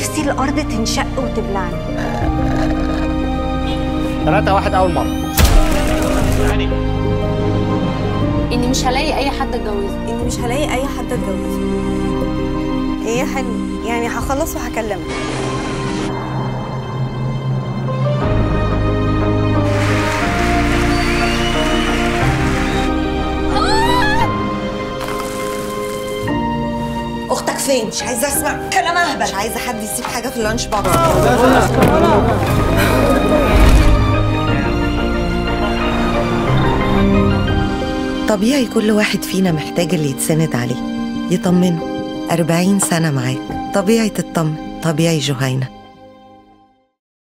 نفسي الارض تنشق وتبلعني. 3-1 اول مره. يعني اني مش هلاقي اي حد اتجوزه. اني مش هلاقي اي حد اتجوزه. هي حلو يعني، هخلص وهكلمك. اختك فين؟ مش عايزه اسمع كلام اهبل، مش عايزه حد يسيب حاجه في اللانش بوكس. طبيعي كل واحد فينا محتاج اللي يتسند عليه يطمنه. 40 سنة معاك، طبيعي تطمن، طبيعي جهينة.